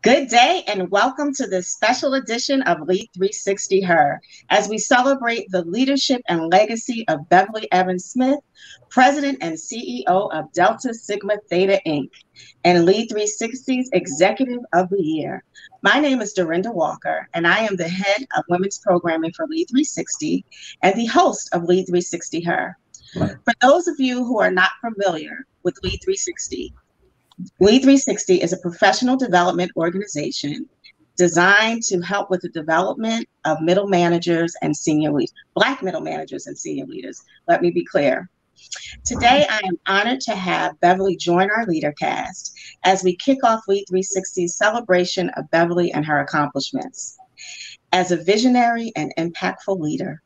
Good day and welcome to this special edition of LEAD360 Her, as we celebrate the leadership and legacy of Beverly Evans Smith, President and CEO of Delta Sigma Theta Inc., and LEAD360's Executive of the Year. My name is Dorinda Walker, and I am the head of women's programming for LEAD360 and the host of LEAD360 Her. For those of you who are not familiar with LEAD360, LEAD360 is a professional development organization designed to help with the development of middle managers and senior leaders, Black middle managers and senior leaders. Let me be clear. Today, I am honored to have Beverly join our LeaderCast as we kick off LEAD360's celebration of Beverly and her accomplishments as a visionary and impactful leader.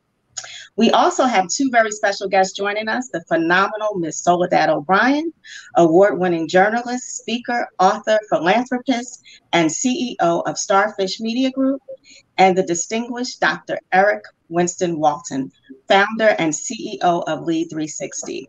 We also have two very special guests joining us, the phenomenal Ms. Soledad O'Brien, award-winning journalist, speaker, author, philanthropist, and CEO of Starfish Media Group, and the distinguished Dr. Eric Winston Walton, founder and CEO of LEAD360.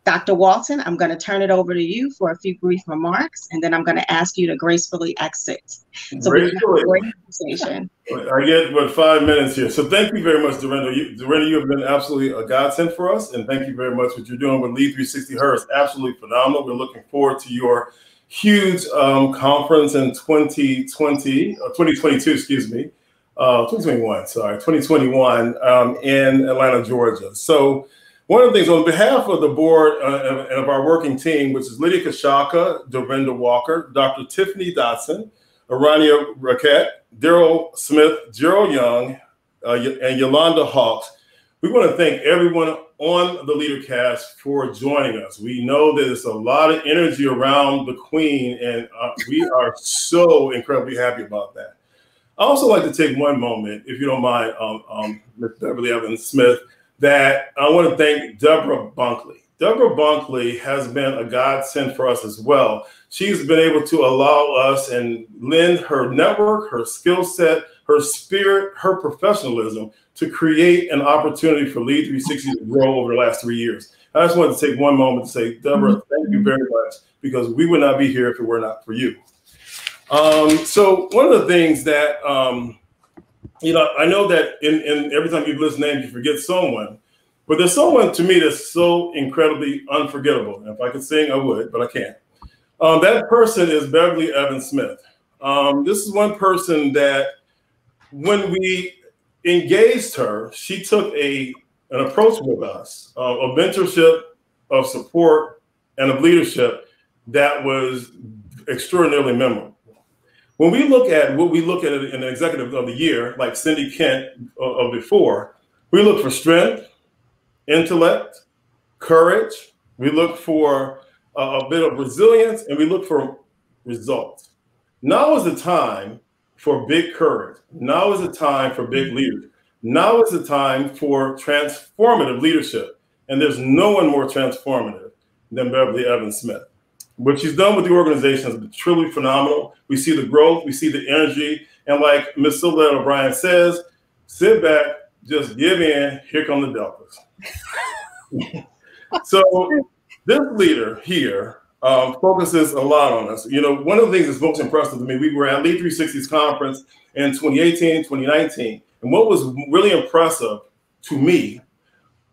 Dr. Walton, I'm going to turn it over to you for a few brief remarks, and then I'm going to ask you to gracefully exit. So we can have a great conversation. I get 5 minutes here. So thank you very much, Dorinda. Dorinda, you have been absolutely a godsend for us, and thank you very much. What you're doing with LEAD360 Her is absolutely phenomenal. We're looking forward to your huge conference in 2022, excuse me, 2021 in Atlanta, Georgia. So one of the things, on behalf of the board and of our working team, which is Lydia Kashaka, Dorinda Walker, Dr. Tiffany Dotson, Arania Raquette, Daryl Smith, Gerald Young, and Yolanda Hawks, we want to thank everyone on the LeaderCast for joining us. We know that there's a lot of energy around the Queen, and we are so incredibly happy about that. I also like to take one moment, if you don't mind, Ms. Beverly Evans Smith, that I want to thank Deborah Bunkley. Deborah Bunkley has been a godsend for us as well. She's been able to allow us and lend her network, her skill set, her spirit, her professionalism to create an opportunity for LEAD360 to grow over the last 3 years. I just wanted to take one moment to say, Deborah, thank you very much, because we would not be here if it were not for you. So one of the things that, I know that in every time you list names, you forget someone, but there's someone to me that's so incredibly unforgettable. And if I could sing, I would, but I can't. That person is Beverly Evans Smith. This is one person that when we engaged her, she took an approach with us of mentorship, of support, and of leadership that was extraordinarily memorable. When we look at what we look at in the Executive of the Year, like Cindy Kent of before, we look for strength, intellect, courage. We look for a bit of resilience, and we look for results. Now is the time for big courage. Now is the time for big leaders. Now is the time for transformative leadership. And there's no one more transformative than Beverly Evans Smith. What she's done with the organization has been truly phenomenal. We see the growth, we see the energy, and like Ms. Soledad O'Brien says, sit back, just give in, here come the Deltas. So this leader here focuses a lot on us. You know, one of the things that's most impressive to me, we were at LEAD360's conference in 2018, 2019, and what was really impressive to me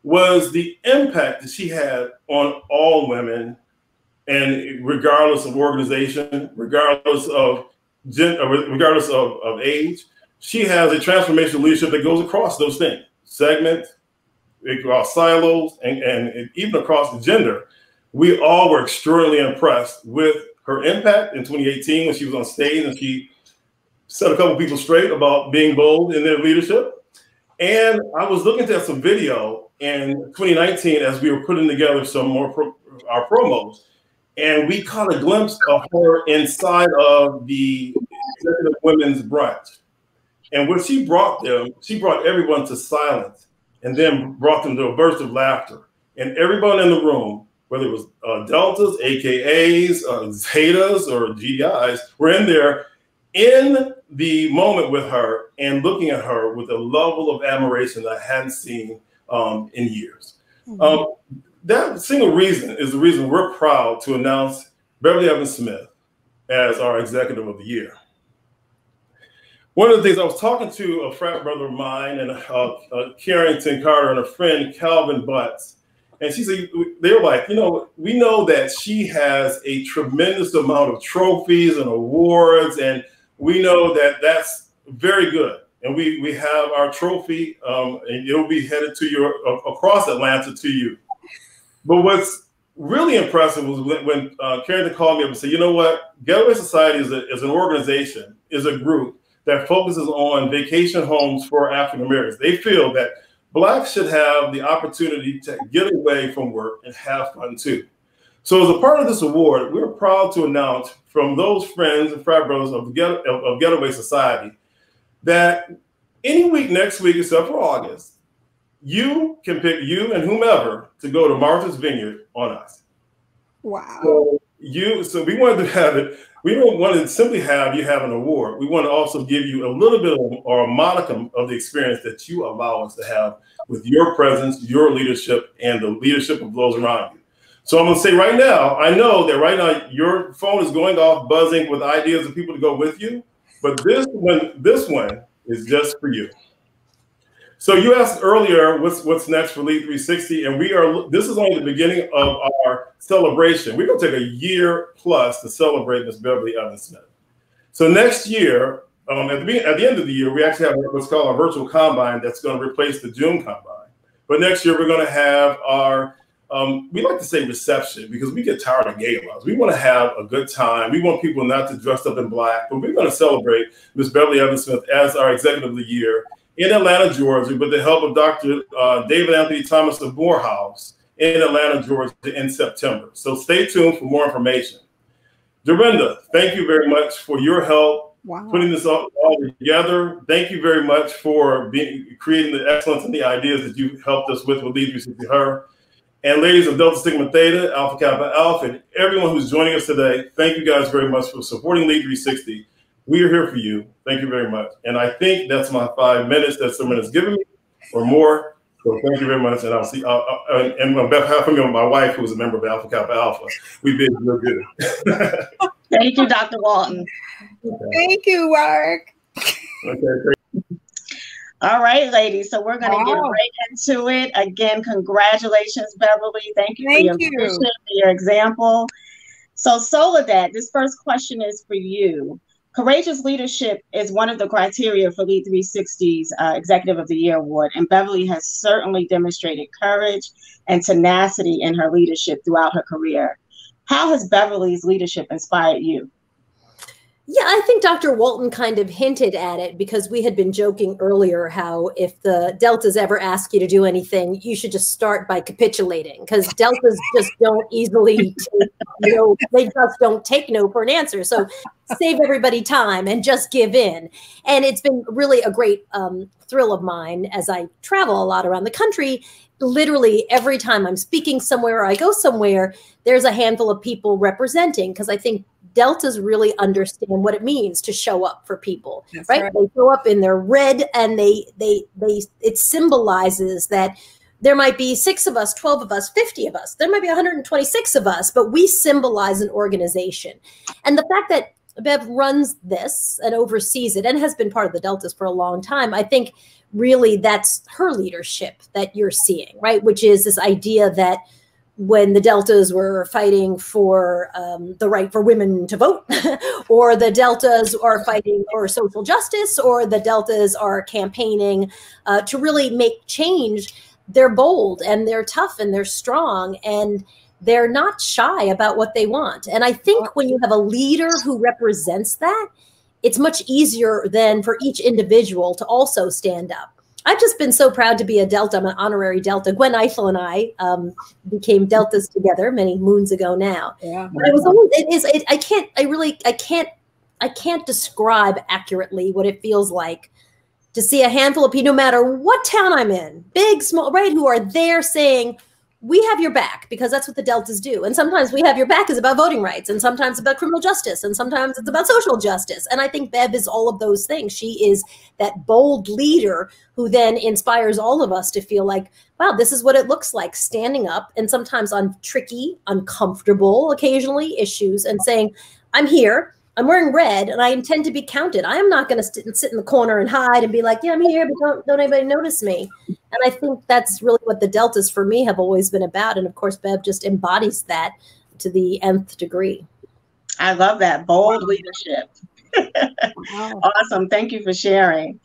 was the impact that she had on all women, and regardless of organization, regardless of gender, regardless of age, she has a transformational leadership that goes across those things, segments, across silos, and even across the gender. We all were extraordinarily impressed with her impact in 2018 when she was on stage and she set a couple people straight about being bold in their leadership. And I was looking at some video in 2019 as we were putting together some more our promos. And we caught a glimpse of her inside of the Executive Women's Brunch. And what she brought everyone to silence and then brought them to a burst of laughter. And everyone in the room, whether it was Deltas, AKAs, Zetas, or GDIs, were in there in the moment with her and looking at her with a level of admiration that I hadn't seen in years. That single reason is the reason we're proud to announce Beverly Evans Smith as our Executive of the Year. One of the things, I was talking to a frat brother of mine and Carrington Carter and a friend, Calvin Butts, and she said, they were like, you know, we know that she has a tremendous amount of trophies and awards, and we know that that's very good. And we have our trophy, and it'll be headed to you across Atlanta to you. But what's really impressive was when Carrington called me up and said, you know what, Getaway Society is an organization, is a group that focuses on vacation homes for African Americans. They feel that Blacks should have the opportunity to get away from work and have fun too. So as a part of this award, we're proud to announce from those friends and frat brothers of Getaway Society that any week next week, except for August, you can pick you and whomever to go to Martha's Vineyard on us. Wow. So we wanted to have it. We don't want to simply have you have an award. We want to also give you a little bit of, or a modicum of the experience that you allow us to have with your presence, your leadership, and the leadership of those around you. So I'm going to say right now, I know that right now your phone is going off buzzing with ideas of people to go with you, but this one is just for you. So you asked earlier, what's next for LEAD360, and this is only the beginning of our celebration. We're going to take a year plus to celebrate Miss Beverly Evans Smith. So next year, at the end of the year, we actually have what's called our virtual combine that's going to replace the June combine. But next year, we're going to have our, we like to say reception, because we get tired of galas. We want to have a good time. We want people not to dress up in black, but we're going to celebrate Miss Beverly Evans Smith as our Executive of the Year in Atlanta, Georgia, with the help of Dr. David Anthony Thomas of Morehouse in Atlanta, Georgia in September. So stay tuned for more information. Dorinda, thank you very much for your help putting this all together. Thank you very much for creating the excellence and the ideas that you helped us with LEAD360 Her. And ladies of Delta Sigma Theta, Alpha Kappa Alpha, and everyone who's joining us today, thank you guys very much for supporting LEAD360. We are here for you. Thank you very much. And I think that's my 5 minutes that someone has given me or more. So thank you very much. And I'll see, and on behalf of my wife, who is a member of Alpha Kappa Alpha, we've been real good. Thank you, Dr. Walton. Okay. Thank you, Mark. Okay, great. All right, ladies. So we're going to get right into it. Again, congratulations, Beverly. Thank you for your vision, for your example. So Soledad, this first question is for you. Courageous leadership is one of the criteria for LEAD360's Executive of the Year award, and Beverly has certainly demonstrated courage and tenacity in her leadership throughout her career. How has Beverly's leadership inspired you? Yeah, I think Dr. Walton kind of hinted at it, because we had been joking earlier how if the Deltas ever ask you to do anything, you should just start by capitulating, because Deltas just don't easily take no, they just don't take no for an answer. So save everybody time and just give in. And it's been really a great thrill of mine as I travel a lot around the country. Literally every time I'm speaking somewhere or I go somewhere, there's a handful of people representing, because I think Deltas really understand what it means to show up for people, right? They show up in their red, and it symbolizes that there might be 6 of us, 12 of us, 50 of us. There might be 126 of us, but we symbolize an organization. And the fact that Bev runs this and oversees it and has been part of the Deltas for a long time, I think really that's her leadership that you're seeing, right? Which is this idea that when the Deltas were fighting for the right for women to vote, or the Deltas are fighting for social justice, or the Deltas are campaigning to really make change, they're bold and they're tough and they're strong and they're not shy about what they want. And I think when you have a leader who represents that, it's much easier than for each individual to also stand up. I've just been so proud to be a Delta. I'm an honorary Delta. Gwen Eiffel and I became Deltas together many moons ago now. Yeah. But it was always, I can't describe accurately what it feels like to see a handful of people, no matter what town I'm in, big, small, right, who are there saying, we have your back, because that's what the Deltas do. And sometimes we have your back is about voting rights, and sometimes about criminal justice, and sometimes it's about social justice. And I think Bev is all of those things. She is that bold leader who then inspires all of us to feel like, wow, this is what it looks like standing up, and sometimes on tricky, uncomfortable, occasionally issues, and saying, I'm here. I'm wearing red and I intend to be counted. I am not going to sit in the corner and hide and be like, yeah, I'm here, but don't anybody notice me. And I think that's really what the deltas for me have always been about. And of course, Bev just embodies that to the nth degree. I love that. Bold leadership. Wow. Awesome. Thank you for sharing.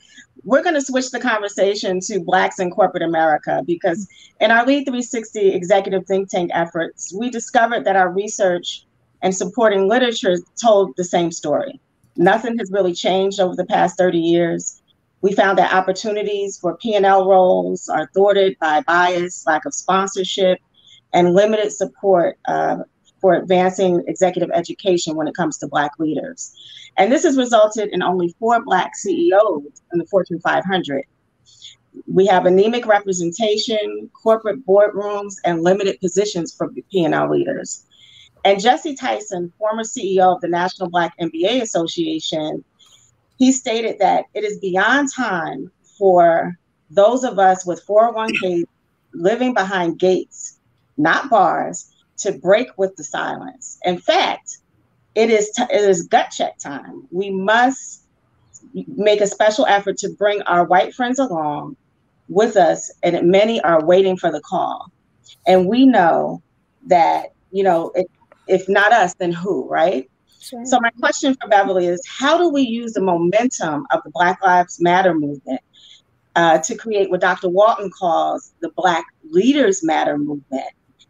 We're going to switch the conversation to Blacks in corporate America, because in our LEAD360 executive think tank efforts, we discovered that our research and supporting literature told the same story. Nothing has really changed over the past 30 years. We found that opportunities for P&L roles are thwarted by bias, lack of sponsorship, and limited support for advancing executive education when it comes to Black leaders. And this has resulted in only 4 Black CEOs in the Fortune 500. We have anemic representation, corporate boardrooms, and limited positions for P&L leaders. And Jesse Tyson, former CEO of the National Black MBA Association, he stated that it is beyond time for those of us with 401ks living behind gates, not bars, to break with the silence. In fact, it is gut check time. We must make a special effort to bring our white friends along with us, and many are waiting for the call. And we know that, if not us, then who, right? Sure. So my question for Beverly is, how do we use the momentum of the Black Lives Matter movement to create what Dr. Walton calls the Black Leaders Matter movement?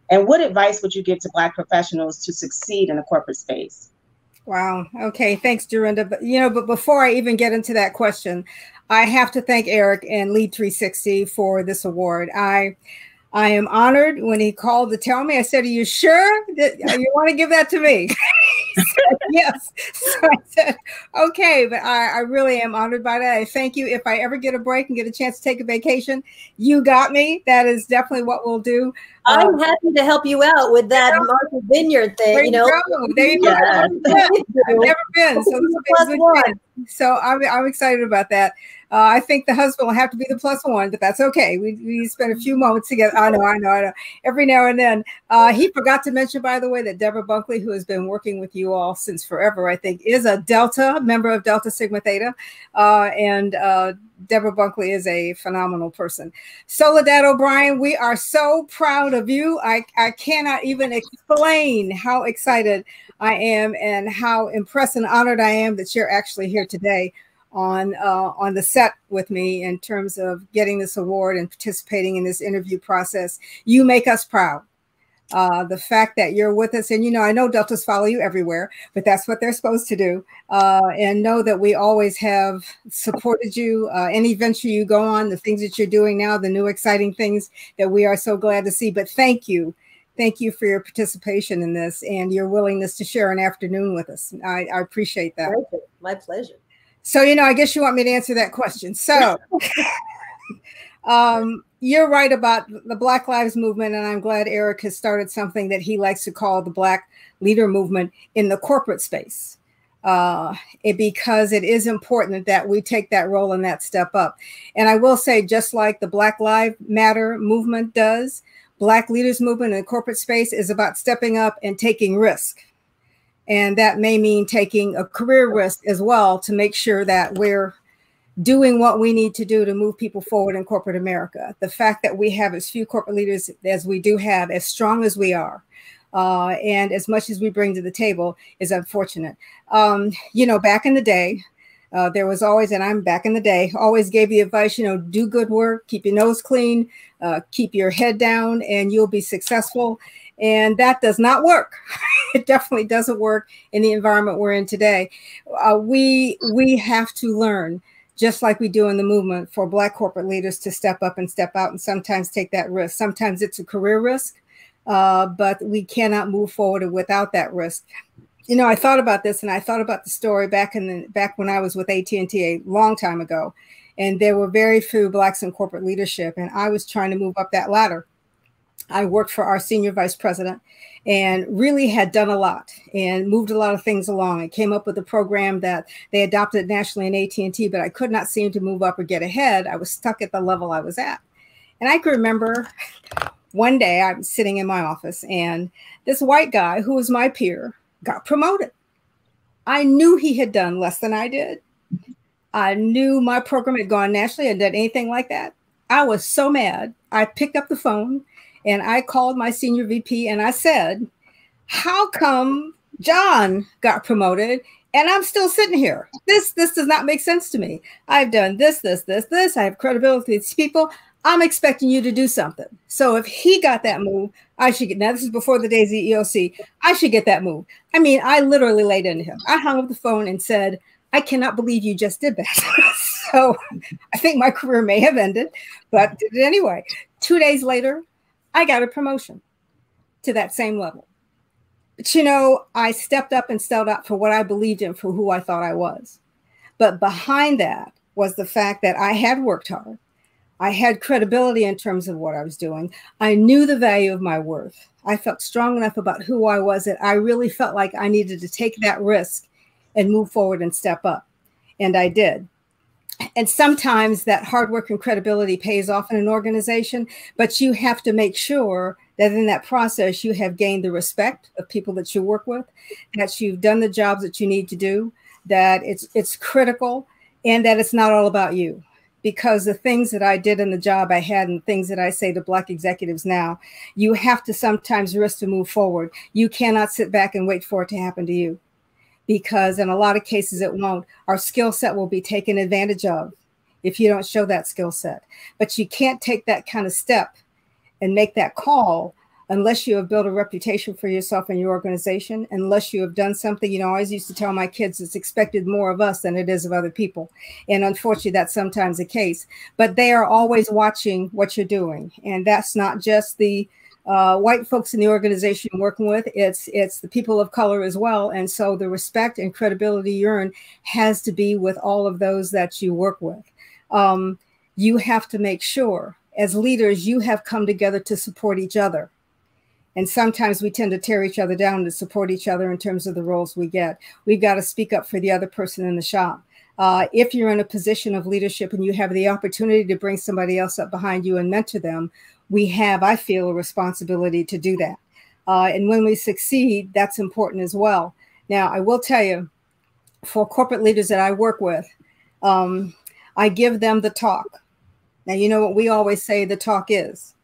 And what advice would you give to Black professionals to succeed in a corporate space? Wow. Okay. Thanks, Dorinda. But before I even get into that question, I have to thank Eric and LEAD360 for this award. I am honored when he called to tell me. I said, "Are you sure that you want to give that to me?" He said, yes. So I said, okay, but I really am honored by that. I thank you. If I ever get a break and get a chance to take a vacation, you got me. That is definitely what we'll do. I'm happy to help you out with that Martha Vineyard thing. There you go. There you go. Yeah. I've never been. So this will be a good thing. So I'm excited about that. I think the husband will have to be the +1, but that's okay. We spent a few moments together. I know. Every now and then. He forgot to mention, by the way, that Deborah Bunkley, who has been working with you all since forever, I think, is a Delta, member of Delta Sigma Theta. And Deborah Bunkley is a phenomenal person. Soledad O'Brien, we are so proud of you. I cannot even explain how excited I am and how impressed and honored I am that you're actually here today on the set with me in terms of getting this award and participating in this interview process. You make us proud. The fact that you're with us, and I know Deltas follow you everywhere, but that's what they're supposed to do. And know that we always have supported you. Any venture you go on, the things that you're doing now, the new exciting things that we are so glad to see. But thank you. Thank you for your participation in this and your willingness to share an afternoon with us. I appreciate that. My pleasure. So, I guess you want me to answer that question. So you're right about the Black Lives Movement, and I'm glad Eric has started something that he likes to call the Black Leader Movement in the corporate space, because it is important that we take that role and that step up. And I will say, just like the Black Lives Matter movement does, Black Leaders Movement in the corporate space is about stepping up and taking risk. And that may mean taking a career risk as well to make sure that we're doing what we need to do to move people forward in corporate America. The fact that we have as few corporate leaders as we do have, as strong as we are, and as much as we bring to the table is unfortunate. Back in the day, there was always, and I'm back in the day, always gave the advice, do good work, keep your nose clean, keep your head down, and you'll be successful. And that does not work. It definitely doesn't work in the environment we're in today. We have to learn, just like we do in the movement, for Black corporate leaders to step up and step out and sometimes take that risk. Sometimes it's a career risk, but we cannot move forward without that risk. I thought about this, and I thought about the story back when I was with AT&T a long time ago, and there were very few Blacks in corporate leadership, and I was trying to move up that ladder. I worked for our senior vice president and really had done a lot and moved a lot of things along. I came up with a program that they adopted nationally in AT&T, but I could not seem to move up or get ahead. I was stuck at the level I was at. And I can remember one day I'm sitting in my office and this white guy who was my peer got promoted. I knew he had done less than I did. I knew my program had gone nationally and done anything like that. I was so mad. I picked up the phone and I called my senior VP and I said, how come John got promoted and I'm still sitting here? This does not make sense to me. I've done this. I have credibility with these people. I'm expecting you to do something. So if he got that move, I should get, now this is before the days of the EOC, I should get that move. I mean, I literally laid into him. I hung up the phone and said, I cannot believe you just did that. So I think my career may have ended, but did it anyway. 2 days later, I got a promotion to that same level. But you know, I stepped up and stood up for what I believed in, for who I thought I was. But behind that was the fact that I had worked hard. I had credibility in terms of what I was doing. I knew the value of my worth. I felt strong enough about who I was that I really felt like I needed to take that risk and move forward and step up. And I did. And sometimes that hard work and credibility pays off in an organization, but you have to make sure that in that process, you have gained the respect of people that you work with, that you've done the jobs that you need to do, that it's critical, and that it's not all about you. Because the things that I did in the job I had and things that I say to Black executives now, you have to sometimes risk to move forward. You cannot sit back and wait for it to happen to you, because in a lot of cases it won't. Our skill set will be taken advantage of if you don't show that skill set. But you can't take that kind of step and make that call unless you have built a reputation for yourself and your organization, unless you have done something. You know, I always used to tell my kids it's expected more of us than it is of other people. And unfortunately, that's sometimes the case. But they are always watching what you're doing. And that's not just the white folks in the organization you're working with, it's the people of color as well. And so the respect and credibility you earn has to be with all of those that you work with. You have to make sure, as leaders, you have come together to support each other. And sometimes we tend to tear each other down to support each other in terms of the roles we get. We've got to speak up for the other person in the shop. If you're in a position of leadership and you have the opportunity to bring somebody else up behind you and mentor them, we have, I feel, a responsibility to do that. And when we succeed, that's important as well. Now, I will tell you, for corporate leaders that I work with, I give them the talk. Now, you know what we always say the talk is.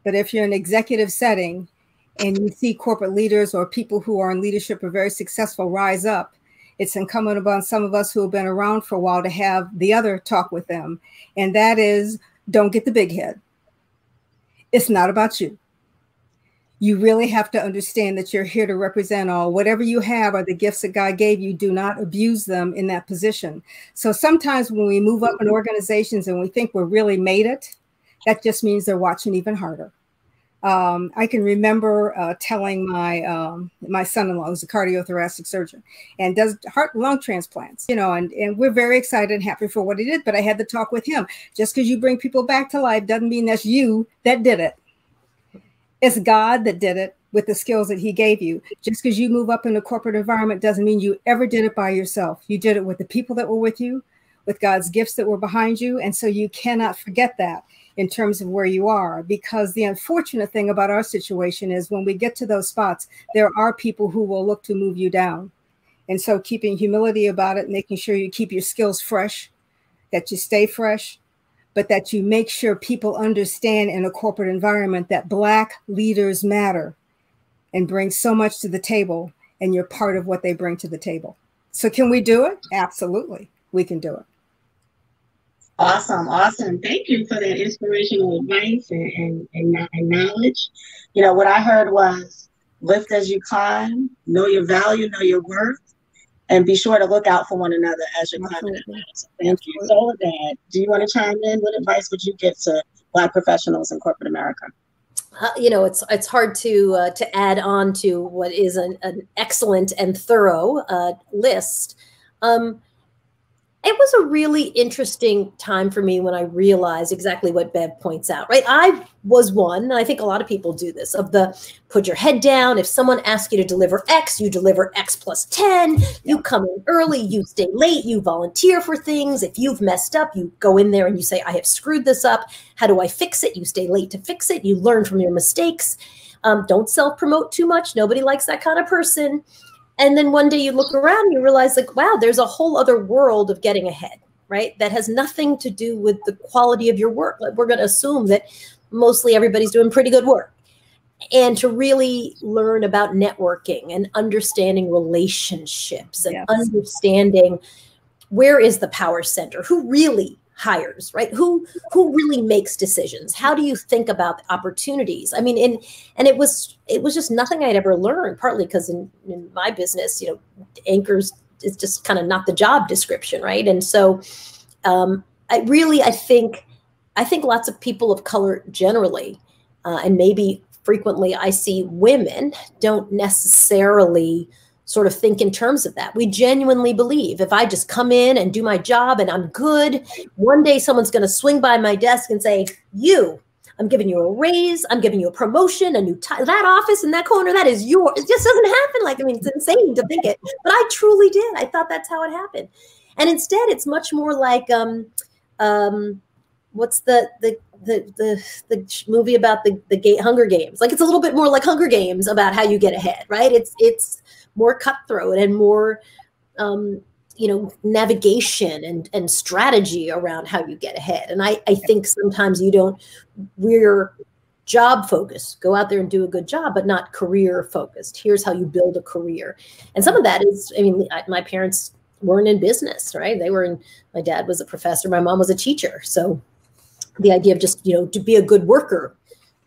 But if you're in an executive setting and you see corporate leaders or people who are in leadership or very successful rise up, it's incumbent upon some of us who have been around for a while to have the other talk with them. And that is, don't get the big head. It's not about you. You really have to understand that you're here to represent all. Whatever you have are the gifts that God gave you. Do not abuse them in that position. So sometimes when we move up in organizations and we think we're really made it, that just means they're watching even harder. I can remember telling my son-in-law, who's a cardiothoracic surgeon and does heart and lung transplants, you know, and we're very excited and happy for what he did. But I had to talk with him. Just because you bring people back to life doesn't mean that's you that did it. It's God that did it with the skills that he gave you. Just because you move up in a corporate environment doesn't mean you ever did it by yourself. You did it with the people that were with you, with God's gifts that were behind you. And so you cannot forget that in terms of where you are, because the unfortunate thing about our situation is when we get to those spots, there are people who will look to move you down. And so keeping humility about it, making sure you keep your skills fresh, that you stay fresh, but that you make sure people understand in a corporate environment that Black leaders matter and bring so much to the table, and you're part of what they bring to the table. So can we do it? Absolutely, we can do it. Awesome, awesome. Thank you for that inspirational advice and knowledge. You know, what I heard was lift as you climb, know your value, know your worth, and be sure to look out for one another as you're climbing. So thank you. So with that, do you want to chime in? What advice would you give to Black professionals in corporate America? You know, it's hard to add on to what is an excellent and thorough list. It was a really interesting time for me when I realized exactly what Bev points out, right? I was one, and I think a lot of people do this, of the put your head down. If someone asks you to deliver X, you deliver X plus 10. You come in early, you stay late, you volunteer for things. If you've messed up, you go in there and you say, I have screwed this up. How do I fix it? You stay late to fix it. You learn from your mistakes. Don't self-promote too much. Nobody likes that kind of person. And then one day you look around and you realize like, wow, there's a whole other world of getting ahead, right? That has nothing to do with the quality of your work. Like we're going to assume that mostly everybody's doing pretty good work. And to really learn about networking and understanding relationships and understanding where is the power center, who really hires, right? Who really makes decisions? How do you think about opportunities? I mean, and it was just nothing I'd ever learned, partly because in my business, you know, anchors is just kind of not the job description, right? And so I think lots of people of color generally, and maybe frequently I see women don't necessarily sort of think in terms of that. We genuinely believe if I just come in and do my job and I'm good, one day someone's going to swing by my desk and say, I'm giving you a raise, I'm giving you a promotion, a new that office in that corner, that is yours. It just doesn't happen. Like, I mean, it's insane to think it, but I truly did. I thought that's how it happened. And instead it's much more like, what's the movie about the Hunger Games? Like, it's a little bit more like Hunger Games about how you get ahead, right? It's more cutthroat and more, navigation and strategy around how you get ahead. And I think sometimes we're job focused, go out there and do a good job, but not career focused. Here's how you build a career. And some of that is, I mean, my parents weren't in business, right? My dad was a professor, my mom was a teacher. So the idea of just, to be a good worker,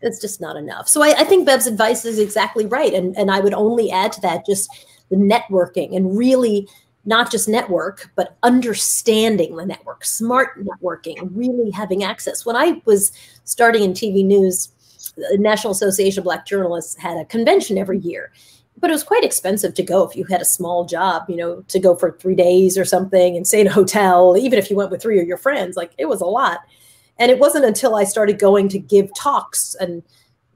it's just not enough. So I think Bev's advice is exactly right. And I would only add to that just the networking, and really not just network, but understanding the network, smart networking, really having access. When I was starting in TV news, the National Association of Black Journalists had a convention every year, but it was quite expensive to go if you had a small job, to go for 3 days or something and stay in a hotel, even if you went with 3 of your friends, like it was a lot. And it wasn't until I started going to give talks and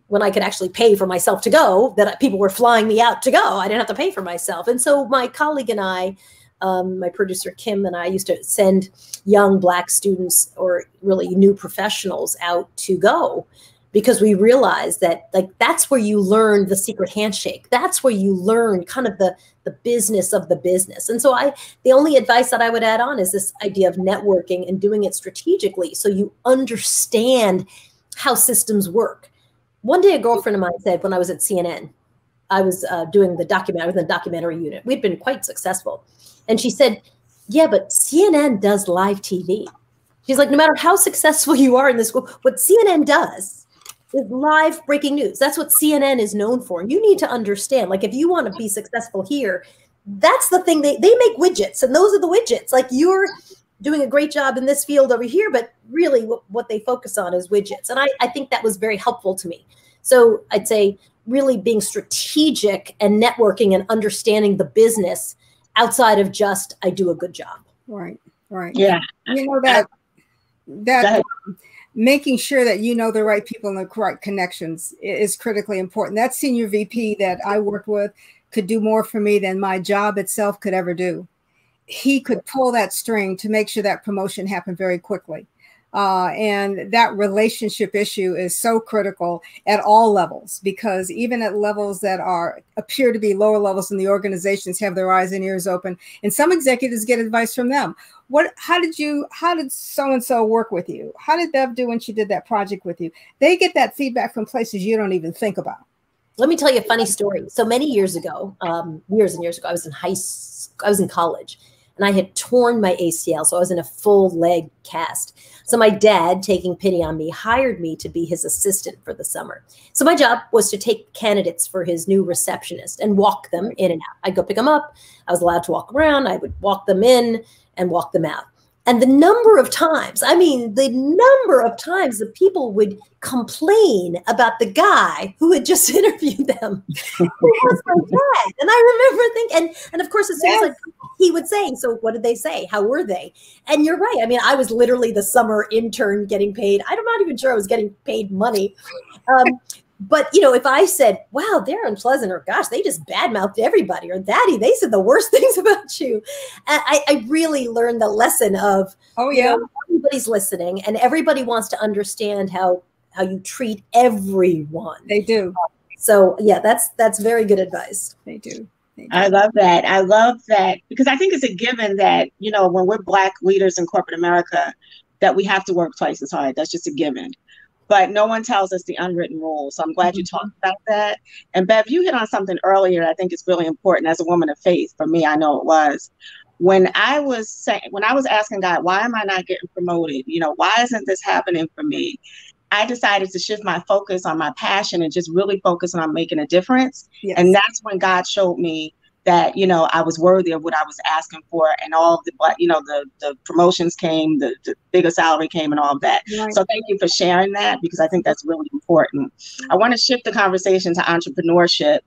when I could actually pay for myself to go that people were flying me out to go. I didn't have to pay for myself. And so my colleague and I, my producer Kim and I used to send young Black students or really new professionals out to go, because we realized that that's where you learn the secret handshake. That's where you learn kind of the business of the business. And so the only advice that I would add on is this idea of networking and doing it strategically so you understand how systems work. One day a girlfriend of mine said, when I was at CNN, I was doing the documentary, I was in the documentary unit. We'd been quite successful. And she said, yeah, but CNN does live TV. She's like, no matter how successful you are in this school, what CNN does is live breaking news. That's what CNN is known for. And you need to understand, like, if you want to be successful here, that's the thing. They make widgets, and those are the widgets. Like, you're doing a great job in this field over here, but really what they focus on is widgets. And I think that was very helpful to me. So I'd say really being strategic and networking and understanding the business outside of just, I do a good job. Right. Yeah. That making sure that the right people and the correct connections is critically important. That senior VP that I worked with could do more for me than my job itself could ever do. He could pull that string to make sure that promotion happened very quickly. And that relationship issue is so critical at all levels, because even at levels that appear to be lower levels in the organizations have their eyes and ears open. And some executives get advice from them. How did so-and-so work with you? How did Bev do when she did that project with you? They get that feedback from places you don't even think about. Let me tell you a funny story. So many years ago, years and years ago, I was in college. And I had torn my ACL, so I was in a full leg cast. So my dad, taking pity on me, hired me to be his assistant for the summer. So my job was to take candidates for his new receptionist and walk them in and out. I'd go pick them up. I was allowed to walk around. I would walk them in and walk them out. And the number of times that people would complain about the guy who had just interviewed them. It was my dad. And I remember thinking, and of course, as soon as he would say, so what did they say? How were they? And you're right. I mean, I was literally the summer intern getting paid. I'm not even sure I was getting paid money. But, if I said, wow, they're unpleasant, or gosh, they just badmouthed everybody, or daddy, they said the worst things about you. I really learned the lesson of, everybody's listening and everybody wants to understand how you treat everyone. They do. So yeah, that's very good advice. They do. I love that. I love that because I think it's a given that, you know, when we're Black leaders in corporate America, that we have to work twice as hard. That's just a given. But no one tells us the unwritten rules. So I'm glad you talked about that. And Bev, you hit on something earlier I think is really important as a woman of faith. For me, I know it was. When I was asking God, why am I not getting promoted? You know, why isn't this happening for me? I decided to shift my focus on my passion and just really focus on making a difference. Yes. And that's when God showed me that, you know, I was worthy of what I was asking for, and all of the, you know, the promotions came, the bigger salary came, and all of that. Right. So thank you for sharing that, because I think that's really important. I want to shift the conversation to entrepreneurship,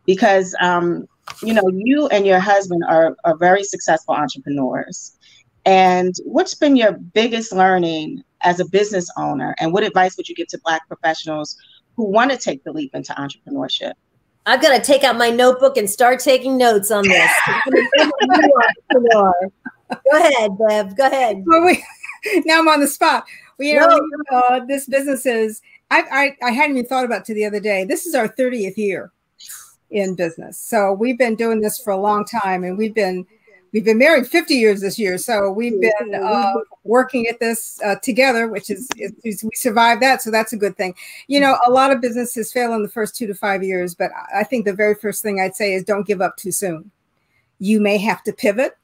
because, you know, you and your husband are very successful entrepreneurs. And what's been your biggest learning as a business owner, and what advice would you give to Black professionals who want to take the leap into entrepreneurship? I've got to take out my notebook and start taking notes on this. Go ahead, Bev. Go ahead. Well, now I'm on the spot. Well, you know, this business is, I hadn't even thought about it till the other day. This is our 30th year in business. So we've been doing this for a long time, and we've been married 50 years this year. So we've been working at this together, which is we survived that. So that's a good thing. You know, a lot of businesses fail in the first 2 to 5 years, but I think the very first thing I'd say is don't give up too soon. You may have to pivot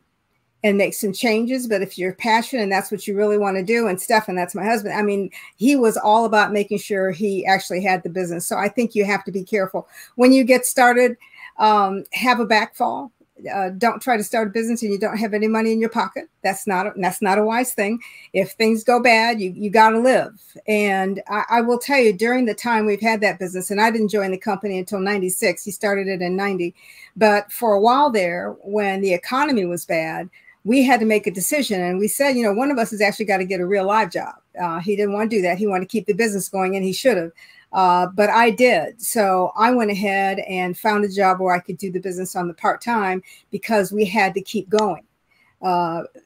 and make some changes, but if you're passionate and that's what you really want to do, and Stefan, that's my husband, I mean, he was all about making sure he actually had the business. So I think you have to be careful. When you get started, have a backfall. Don't try to start a business and you don't have any money in your pocket. That's not a wise thing. If things go bad, you got to live. And I will tell you, during the time we've had that business, and I didn't join the company until 96. He started it in 90. But for a while there, when the economy was bad, we had to make a decision. And we said, you know, one of us has actually got to get a real live job. He didn't want to do that. He wanted to keep the business going, and he should have. But I did. So I went ahead and found a job where I could do the business on the part-time, because we had to keep going.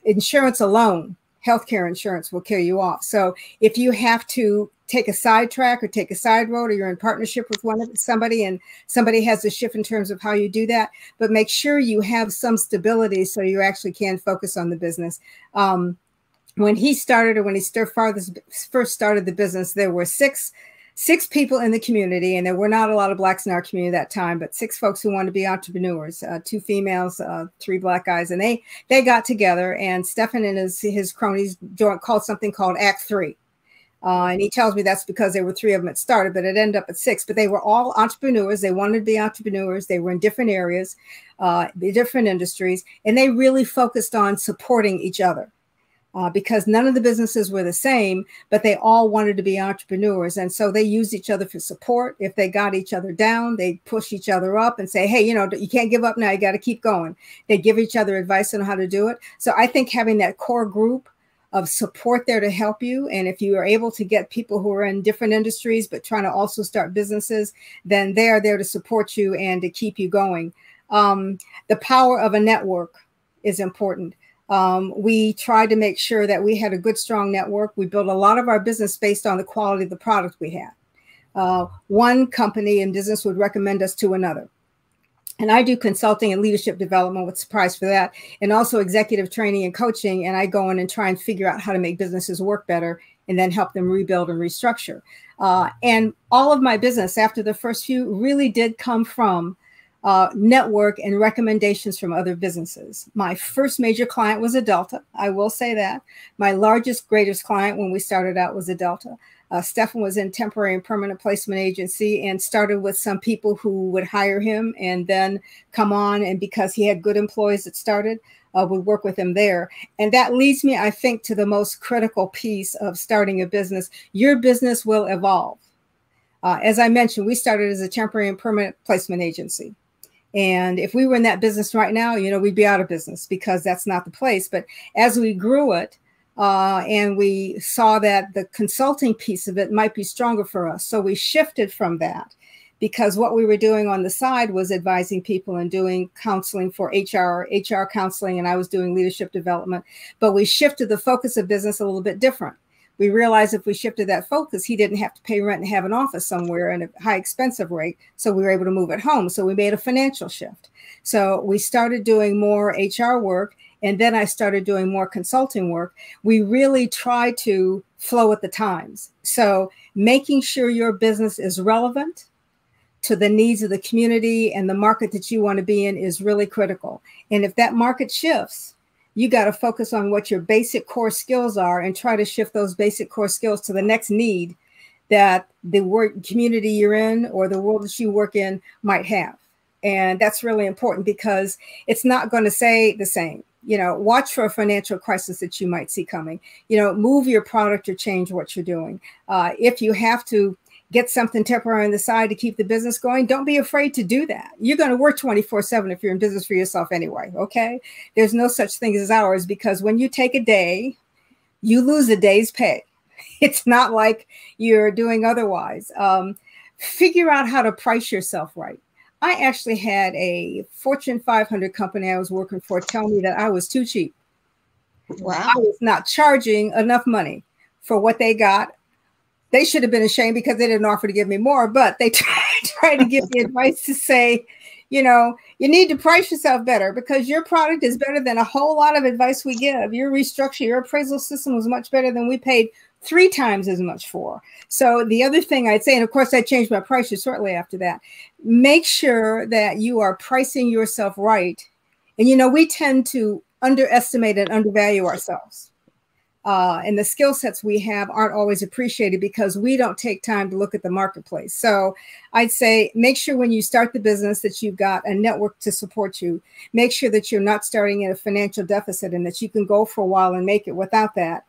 Insurance alone, healthcare insurance, will carry you off. So if you have to take a sidetrack or take a side road, or you're in partnership with somebody and somebody has a shift in terms of how you do that, but make sure you have some stability so you actually can focus on the business. When he started, or when he first started the business, there were six people in the community, and there were not a lot of Blacks in our community at that time, but 6 folks who wanted to be entrepreneurs, 2 females, 3 Black guys, and they got together, and Stefan and his cronies called something called Act 3. And he tells me that's because there were 3 of them that started, but it ended up at 6. But they were all entrepreneurs. They wanted to be entrepreneurs. They were in different areas, different industries, and they really focused on supporting each other. Because none of the businesses were the same, but they all wanted to be entrepreneurs. And so they used each other for support. If they got each other down, they push each other up and say, hey, you know, you can't give up now. You got to keep going. They give each other advice on how to do it. So I think having that core group of support there to help you, and if you are able to get people who are in different industries but trying to also start businesses, then they are there to support you and to keep you going. The power of a network is important. We tried to make sure that we had a good, strong network. We built a lot of our business based on the quality of the product we had. One company in business would recommend us to another. And I do consulting and leadership development, with surprise for that, and also executive training and coaching. And I go in and try and figure out how to make businesses work better, and then help them rebuild and restructure. And all of my business after the first few really did come from network and recommendations from other businesses. My first major client was a Delta. I will say that. My largest, greatest client when we started out was a Delta. Stefan was in temporary and permanent placement agency, and started with some people who would hire him and then come on. And because he had good employees that started, would work with him there. And that leads me, I think, to the most critical piece of starting a business. Your business will evolve. As I mentioned, we started as a temporary and permanent placement agency. And if we were in that business right now, you know, we'd be out of business, because that's not the place. But as we grew it, and we saw that the consulting piece of it might be stronger for us, so we shifted from that, because what we were doing on the side was advising people and doing counseling for HR counseling, and I was doing leadership development. But we shifted the focus of business a little bit different. We realized if we shifted that focus, he didn't have to pay rent and have an office somewhere at a high expensive rate. So we were able to move at home. So we made a financial shift. So we started doing more HR work. And then I started doing more consulting work. We really try to flow with the times. So making sure your business is relevant to the needs of the community and the market that you want to be in is really critical. And if that market shifts, you got to focus on what your basic core skills are and try to shift those basic core skills to the next need that the work community you're in or the world that you work in might have. And that's really important because it's not going to stay the same. You know, watch for a financial crisis that you might see coming. You know, move your product or change what you're doing. If you have to get something temporary on the side to keep the business going, don't be afraid to do that. You're going to work 24/7 if you're in business for yourself anyway, okay? There's no such thing as hours because when you take a day, you lose a day's pay. It's not like you're doing otherwise. Figure out how to price yourself right. I actually had a Fortune 500 company I was working for tell me that I was too cheap. Wow. I was not charging enough money for what they got. They should have been ashamed because they didn't offer to give me more, but they tried to give me advice to say, you know, you need to price yourself better because your product is better than a whole lot of advice we give. Your restructure, your appraisal system was much better than we paid 3 times as much for. So the other thing I'd say, and of course I changed my prices shortly after that, make sure that you are pricing yourself right. And, you know, we tend to underestimate and undervalue ourselves. And the skill sets we have aren't always appreciated because we don't take time to look at the marketplace. So I'd say make sure when you start the business that you've got a network to support you. Make sure that you're not starting in a financial deficit and that you can go for a while and make it without that.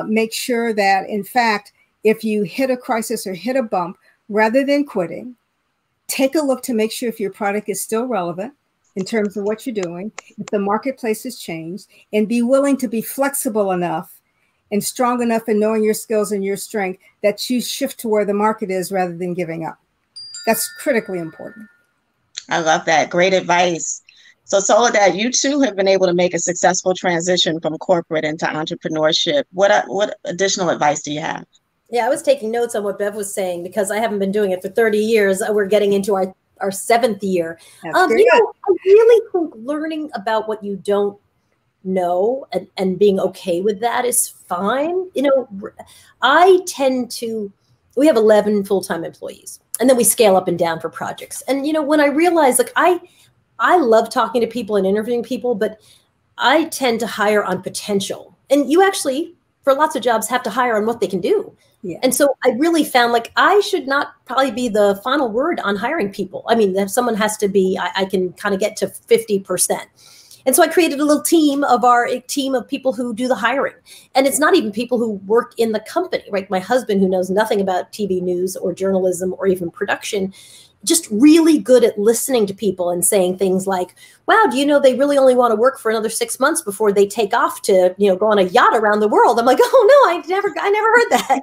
Make sure that, in fact, if you hit a crisis or hit a bump, rather than quitting, take a look to make sure if your product is still relevant in terms of what you're doing, if the marketplace has changed, and be willing to be flexible enough and strong enough in knowing your skills and your strength that you shift to where the market is rather than giving up. That's critically important. I love that. Great advice. So Soledad, you too have been able to make a successful transition from corporate into entrepreneurship. What additional advice do you have? Yeah, I was taking notes on what Bev was saying because I haven't been doing it for 30 years. We're getting into our 7th year. You know, I really think learning about what you don't know and being okay with that is fine. You know, we have 11 full-time employees and then we scale up and down for projects. And, you know, when I realized, like, I love talking to people and interviewing people, but I tend to hire on potential. And you actually, for lots of jobs, have to hire on what they can do. Yeah. And so I really found like I should not probably be the final word on hiring people. I mean, if someone has to be, I can kind of get to 50%. And so I created a little team of people who do the hiring. And it's not even people who work in the company, right? My husband, who knows nothing about TV news or journalism or even production, just really good at listening to people and saying things like, wow, do you know they really only want to work for another 6 months before they take off to, you know, go on a yacht around the world? I'm like, oh no, I never heard that.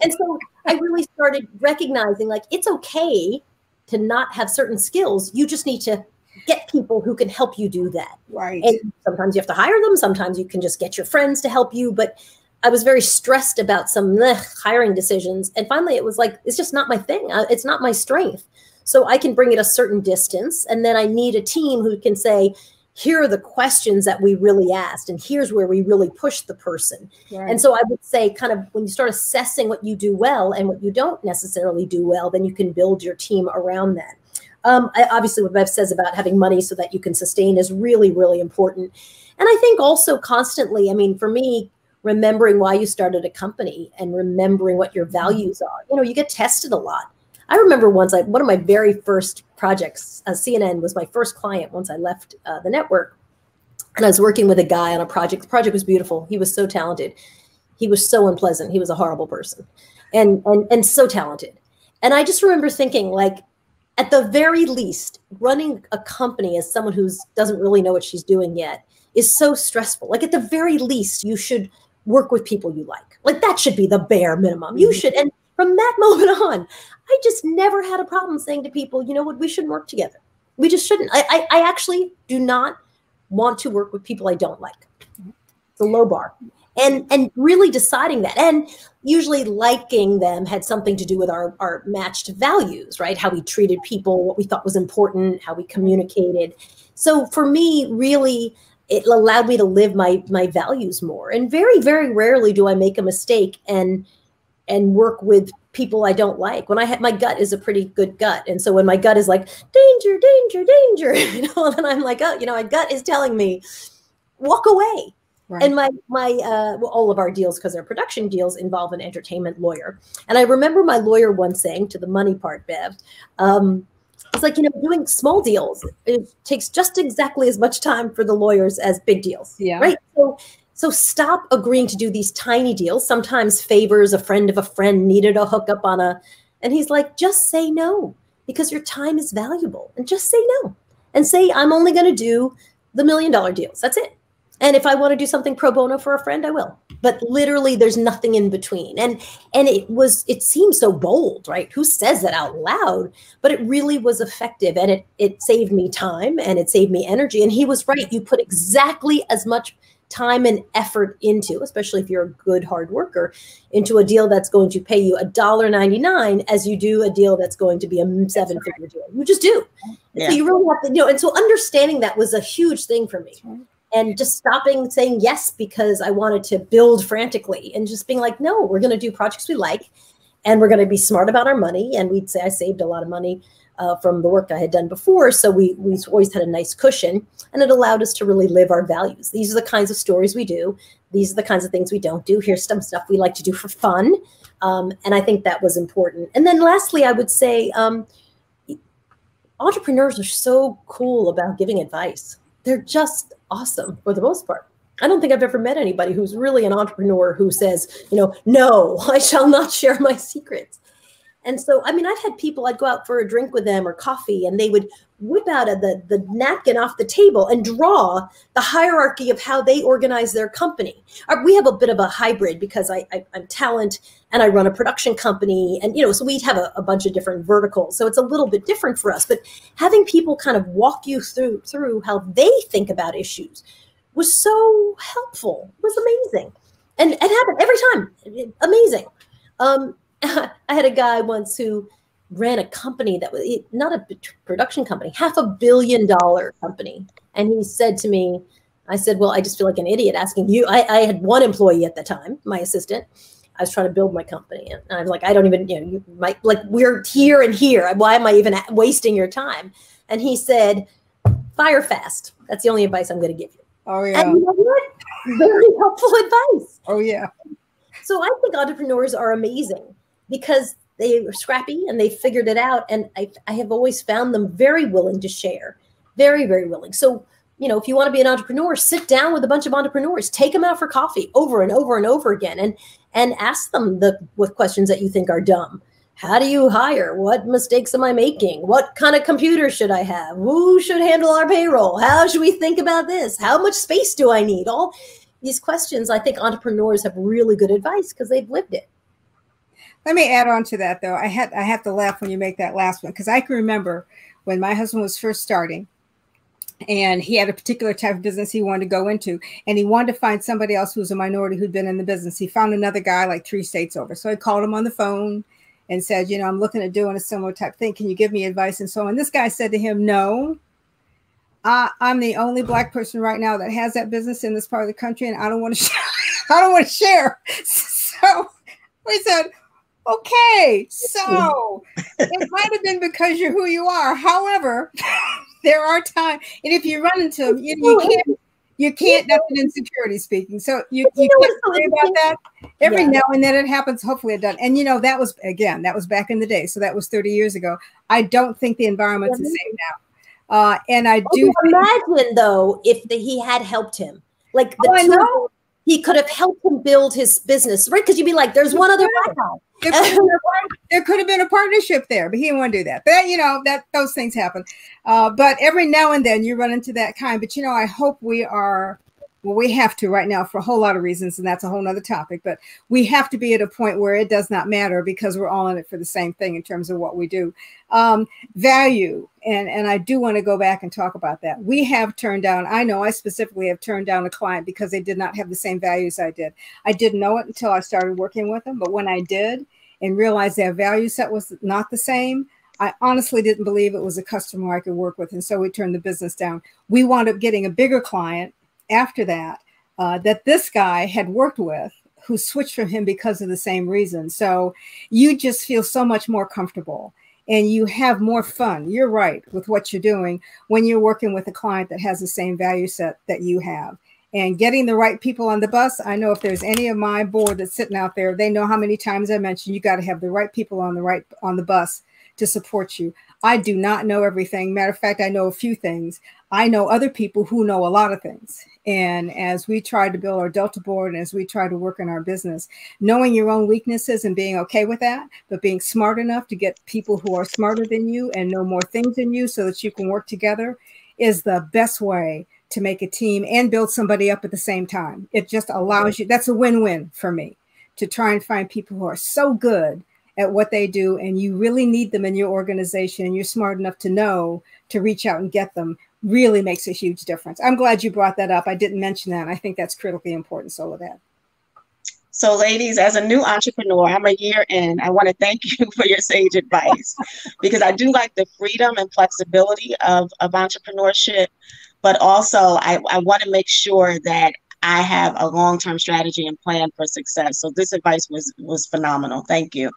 And so I really started recognizing like, it's okay to not have certain skills. You just need to get people who can help you do that. Right. And sometimes you have to hire them. Sometimes you can just get your friends to help you. But I was very stressed about some hiring decisions. And finally it was like, it's just not my thing. It's not my strength. So I can bring it a certain distance. And then I need a team who can say, here are the questions that we really asked. And here's where we really pushed the person. Right. And so I would say kind of when you start assessing what you do well and what you don't necessarily do well, then you can build your team around that. Obviously what Bev says about having money so that you can sustain is really, really important. And I think also constantly, I mean, for me, remembering why you started a company and remembering what your values are, you know, you get tested a lot. I remember once, one of my very first projects, CNN was my first client once I left the network. And I was working with a guy on a project. The project was beautiful. He was so talented. He was so unpleasant. He was a horrible person and so talented. And I just remember thinking, like, at the very least, running a company as someone who doesn't really know what she's doing yet is so stressful. Like, at the very least, you should work with people you like. Like, that should be the bare minimum. You should. And from that moment on, I just never had a problem saying to people, you know what, we shouldn't work together. We just shouldn't. I actually do not want to work with people I don't like. the low bar. And really deciding that, and usually liking them had something to do with our matched values, right? How we treated people, what we thought was important, how we communicated. So for me, really, it allowed me to live my values more. And very, very rarely do I make a mistake and work with people I don't like. When my gut is a pretty good gut. And so when my gut is like, danger, danger, danger, then I'm like, oh, my gut is telling me, walk away. Right. And all of our deals, because they're production deals, involve an entertainment lawyer. And I remember my lawyer once saying, to the money part, Bev, it's like, doing small deals, it takes just exactly as much time for the lawyers as big deals. Yeah. Right. So stop agreeing to do these tiny deals. Sometimes favors, a friend of a friend needed a hookup and he's like, just say no, because your time is valuable, and just say no and say, I'm only going to do the $1 million deals. That's it. And if I want to do something pro bono for a friend, I will. But literally, there's nothing in between. And it seems so bold, right? Who says that out loud? But it really was effective, and it saved me time and it saved me energy. And he was right. You put exactly as much time and effort into, especially if you're a good hard worker, into a deal that's going to pay you $1.99 as you do a deal that's going to be a 7-figure deal. You just do. Yeah. So you really have to, and so understanding that was a huge thing for me. And just stopping saying yes because I wanted to build frantically, and just being like, no, we're going to do projects we like, and we're going to be smart about our money. And we'd say I saved a lot of money from the work I had done before. So we always had a nice cushion, and it allowed us to really live our values. These are the kinds of stories we do. These are the kinds of things we don't do. Here's some stuff we like to do for fun. And I think that was important. And then lastly, I would say entrepreneurs are so cool about giving advice. They're just awesome for the most part. I don't think I've ever met anybody who's really an entrepreneur who says, no, I shall not share my secrets. And so, I've had people, I'd go out for a drink with them or coffee, and they would whip out the napkin off the table and draw the hierarchy of how they organize their company. We have a bit of a hybrid because I'm talent and I run a production company. And, so we have a bunch of different verticals. So it's a little bit different for us. But having people kind of walk you through how they think about issues was so helpful. It was amazing. And it happened every time. Amazing. I had a guy once who ran a company that was not a production company, $500 million company. And he said to me, I said, well, I just feel like an idiot asking you. I had one employee at the time, my assistant. I was trying to build my company. And I was like, I don't even, you might, like, we're here and here. Why am I even wasting your time? And he said, fire fast. That's the only advice I'm going to give you. Oh, yeah. And you know what? Very helpful advice. Oh, yeah. So I think entrepreneurs are amazing because they were scrappy and they figured it out. And I have always found them very willing to share, very, very willing. So, if you want to be an entrepreneur, sit down with a bunch of entrepreneurs, take them out for coffee over and over and over again, and ask them with questions that you think are dumb. How do you hire? What mistakes am I making? What kind of computer should I have? Who should handle our payroll? How should we think about this? How much space do I need? All these questions, I think entrepreneurs have really good advice because they've lived it. Let me add on to that, though. I have to laugh when you make that last one, because I can remember when my husband was first starting, and he had a particular type of business he wanted to go into, and he wanted to find somebody else who was a minority who'd been in the business. He found another guy like 3 states over. So I called him on the phone and said, I'm looking at doing a similar type thing. Can you give me advice? And so on. This guy said to him, no, I'm the only Black person right now that has that business in this part of the country, and I don't want to share. I don't want to share. So we said, okay, so it might have been because you're who you are. However, there are times, and if you run into them, you can't. That's an insecurity speaking. So you can't worry about that. Every now and then it happens. Hopefully it doesn't. And that was back in the day. So that was 30 years ago. I don't think the environment's the same now. And I do imagine though if he had helped him, like he could have helped him build his business, right? Because you'd be like, there's one other guy. There could have been a partnership there, but he didn't want to do that. But those things happen. But every now and then you run into that kind. But I hope we are Well, we have to right now for a whole lot of reasons, and that's a whole nother topic, but we have to be at a point where it does not matter because we're all in it for the same thing in terms of what we do. Value, and I do want to go back and talk about that. We have turned down, I know I specifically have turned down a client because they did not have the same values I did. I didn't know it until I started working with them, but when I did and realized their value set was not the same, I honestly didn't believe it was a customer I could work with, and so we turned the business down. We wound up getting a bigger client after that, that this guy had worked with, who switched from him because of the same reason. So you just feel so much more comfortable and you have more fun. You're right with what you're doing when you're working with a client that has the same value set that you have. And getting the right people on the bus, I know if there's any of my board that's sitting out there, they know how many times I mentioned you got to have the right people on the bus to support you. I do not know everything. Matter of fact, I know a few things. I know other people who know a lot of things. And as we try to build our Delta board and as we try to work in our business, knowing your own weaknesses and being okay with that, but being smart enough to get people who are smarter than you and know more things than you so that you can work together is the best way to make a team and build somebody up at the same time. It just allows you, that's a win-win for me, to try and find people who are so good at what they do and you really need them in your organization and you're smart enough to know to reach out and get them really makes a huge difference. I'm glad you brought that up. I didn't mention that. I think that's critically important, Soledad. So ladies, as a new entrepreneur, I'm a year in. I want to thank you for your sage advice because I do like the freedom and flexibility of entrepreneurship, but also I want to make sure that I have a long-term strategy and plan for success. So this advice was phenomenal. Thank you.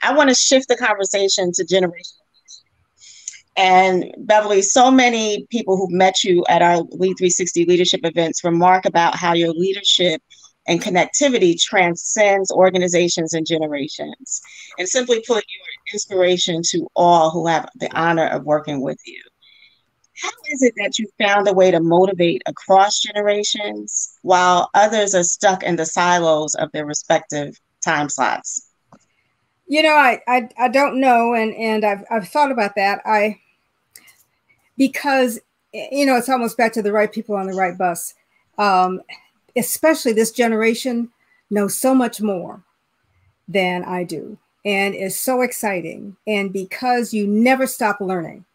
I want to shift the conversation to generational. And Beverly, so many people who've met you at our LEAD360 leadership events remark about how your leadership and connectivity transcends organizations and generations. And simply put, you are inspiration to all who have the honor of working with you. How is it that you found a way to motivate across generations while others are stuck in the silos of their respective time slots? You know, I don't know, and I've thought about that. Because, you know, it's almost back to the right people on the right bus. Especially this generation knows so much more than I do and is so exciting. And because you never stop learning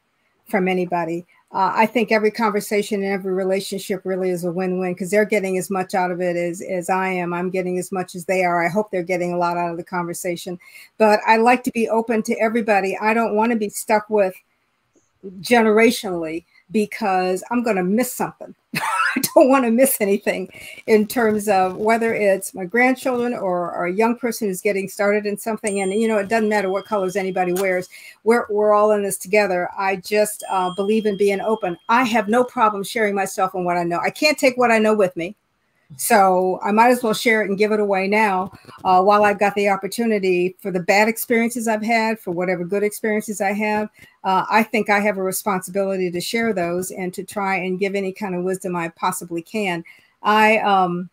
from anybody, I think every conversation and every relationship really is a win-win because they're getting as much out of it as I am. I'm getting as much as they are. I hope they're getting a lot out of the conversation. But I like to be open to everybody. I don't want to be stuck with generationally because I'm going to miss something. I don't want to miss anything in terms of whether it's my grandchildren or a young person who's getting started in something. And, you know, it doesn't matter what colors anybody wears. We're all in this together. I just believe in being open. I have no problem sharing myself and what I know. I can't take what I know with me. So I might as well share it and give it away now while I've got the opportunity for the bad experiences I've had, for whatever good experiences I have. I think I have a responsibility to share those and to try and give any kind of wisdom I possibly can. I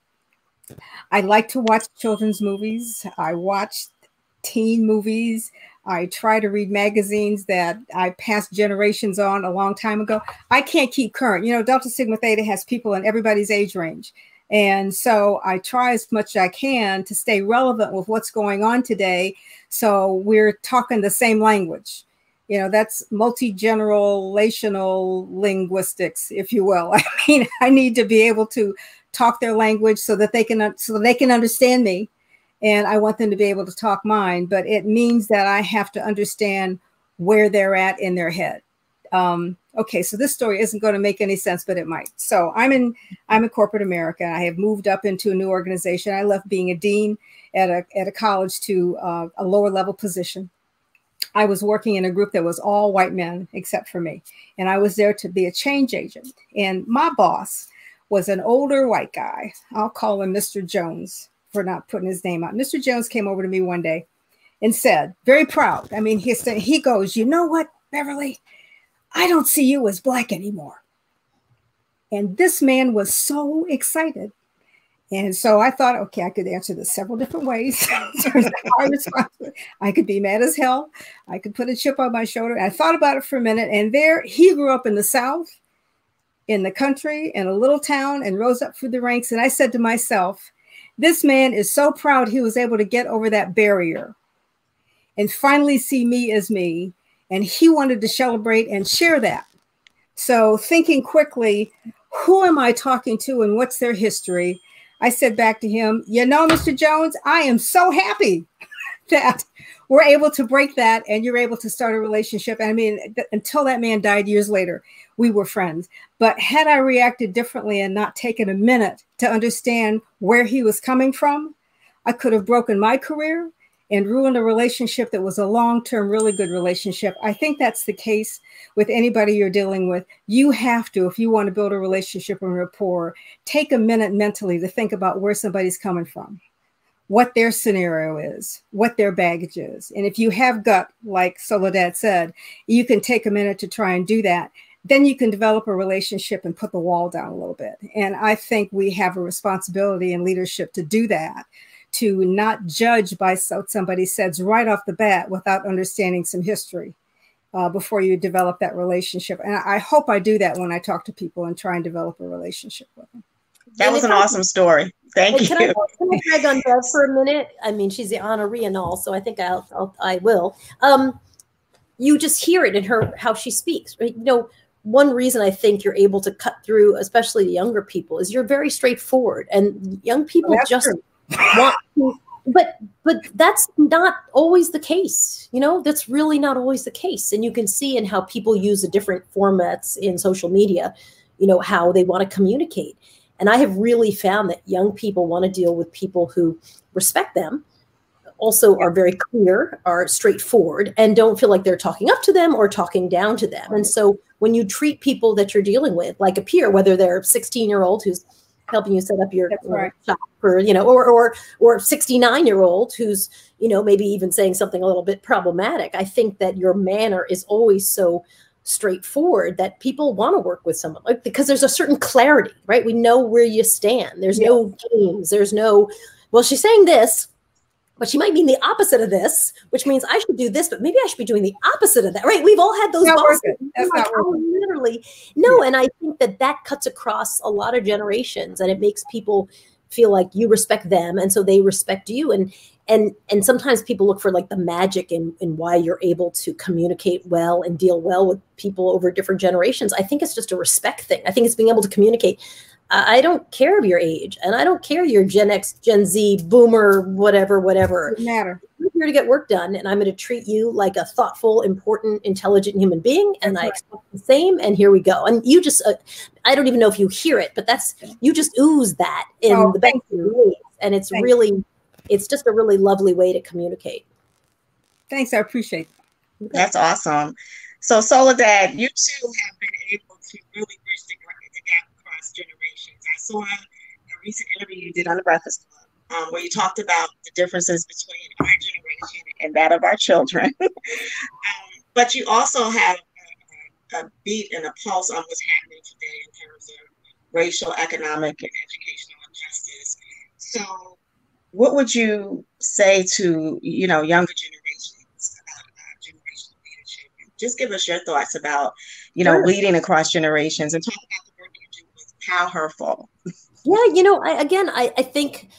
like to watch children's movies. I watch teen movies. I try to read magazines that I passed generations on a long time ago. I can't keep current. You know, Delta Sigma Theta has people in everybody's age range. And so I try as much as I can to stay relevant with what's going on today. So we're talking the same language. You know, that's multi-generational linguistics, if you will. I mean, I need to be able to talk their language so that they can understand me. And I want them to be able to talk mine. But it means that I have to understand where they're at in their head. Okay, so this story isn't going to make any sense, but it might. So I'm in corporate America. I have moved up into a new organization. I left being a dean at a college to a lower level position. I was working in a group that was all white men except for me. And I was there to be a change agent. And my boss was an older white guy. I'll call him Mr. Jones for not putting his name out. Mr. Jones came over to me one day and said, very proud. I mean, he goes, you know what, Beverly? I don't see you as Black anymore. And this man was so excited. And so I thought, okay, I could answer this several different ways. I could be mad as hell. I could put a chip on my shoulder. And I thought about it for a minute. And there, he grew up in the South. in the country, in a little town, and rose up through the ranks. And I said to myself, this man is so proud he was able to get over that barrier and finally see me as me. And he wanted to celebrate and share that. So thinking quickly, who am I talking to and what's their history? I said back to him, you know, Mr. Jones, I am so happy that we're able to break that and you're able to start a relationship. And I mean, until that man died years later, we were friends. But had I reacted differently and not taken a minute to understand where he was coming from, I could have broken my career and ruined a relationship that was a long-term, really good relationship. I think that's the case with anybody you're dealing with. You have to, if you want to build a relationship and rapport, take a minute mentally to think about where somebody's coming from, what their scenario is, what their baggage is. And if you have gut, like Soledad said, you can take a minute to try and do that. Then you can develop a relationship and put the wall down a little bit. And I think we have a responsibility in leadership to do that, to not judge by what somebody says right off the bat without understanding some history before you develop that relationship. And I hope I do that when I talk to people and try and develop a relationship with them. That was an awesome story. Thank you. Can I tag on Bev for a minute? I mean, she's the honoree and all, so I think I will. You just hear it in her, how she speaks, right? You know, one reason I think you're able to cut through, especially the younger people, is you're very straightforward, and young people just want to, but that's not always the case. You know, that's really not always the case. And you can see in how people use the different formats in social media, you know, how they want to communicate. And I have really found that young people want to deal with people who respect them, also are very clear, are straightforward, and don't feel like they're talking up to them or talking down to them. And so when you treat people that you're dealing with like a peer, whether they're a 16-year-old who's helping you set up your shop, or, you know, or 69-year-old who's, you know, maybe even saying something a little bit problematic, I think that your manner is always so straightforward that people want to work with someone, like, because there's a certain clarity, right? We know where you stand. There's no games. There's no, well, she's saying this, but she might mean the opposite of this, which means I should do this, but maybe I should be doing the opposite of that, right? We've all had those bosses. That's like, not working. Literally. No, and I think that that cuts across a lot of generations, and it makes people feel like you respect them, and so they respect you. And sometimes people look for like the magic in why you're able to communicate well and deal well with people over different generations. I think it's just a respect thing. I think it's being able to communicate. I don't care of your age, and I don't care you're Gen X, Gen Z, Boomer, whatever. Doesn't matter. I'm here to get work done, and I'm going to treat you like a thoughtful, important, intelligent human being, and I expect the same, and here we go. And you just, I don't even know if you hear it, but you just ooze that in the best ways, and it's it's just a really lovely way to communicate. Thanks, I appreciate that. That's awesome. So Soledad, you two have been able to really bridge the gap across generations. I saw a recent interview you did on the Breakfast Club where you talked about the differences between our generation and that of our children. But you also have a beat and a pulse on what's happening today in terms of racial, economic, and educational injustice. So what would you say to, you know, younger generations about generational leadership? Just give us your thoughts about, you know, leading across generations, and talk about the work you do with Powerful. Yeah, you know, I think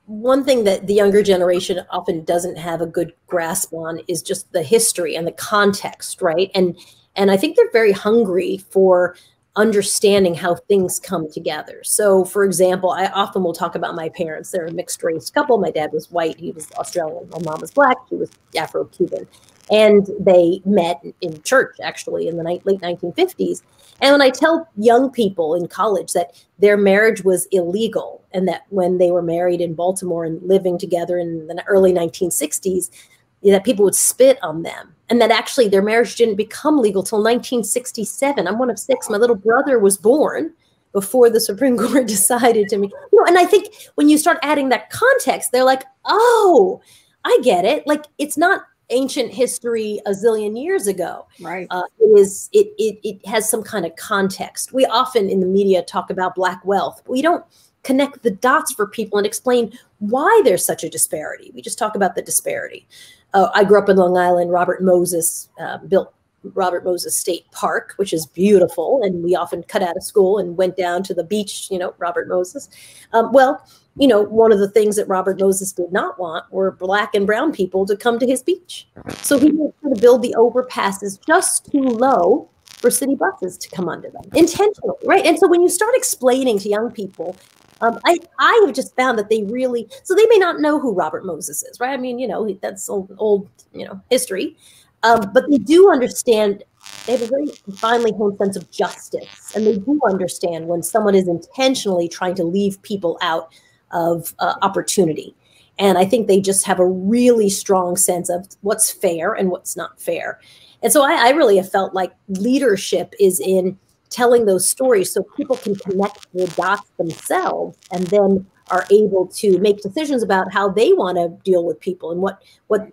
one thing that the younger generation often doesn't have a good grasp on is just the history and the context, right? And I think they're very hungry for understanding how things come together. So, for example, I often will talk about my parents. They're a mixed race couple. My dad was white. He was Australian. My mom was black. She was Afro-Cuban. And they met in church, actually, in the late 1950s. And when I tell young people in college that their marriage was illegal, and that when they were married in Baltimore and living together in the early 1960s, that people would spit on them, and that actually their marriage didn't become legal till 1967. I'm one of 6. My little brother was born before the Supreme Court decided to make, you know, and I think when you start adding that context, they're like, oh, I get it. Like, it's not ancient history a zillion years ago. Right. It has some kind of context. We often in the media talk about Black wealth, but we don't connect the dots for people and explain why there's such a disparity. We just talk about the disparity. I grew up in Long Island. Robert Moses built Robert Moses State Park, which is beautiful. And we often cut out of school and went down to the beach, you know, Robert Moses. Well, you know, one of the things that Robert Moses did not want were Black and brown people to come to his beach. So he was going to build the overpasses just too low for city buses to come under them, intentionally, right? And so when you start explaining to young people, I have just found that they really, so they may not know who Robert Moses is, right? I mean, you know, that's old you know, history. But they do understand, they have a very finely honed sense of justice. And they do understand when someone is intentionally trying to leave people out of opportunity. And I think they just have a really strong sense of what's fair and what's not fair. And so I really have felt like leadership is in telling those stories so people can connect the dots themselves and then are able to make decisions about how they want to deal with people and what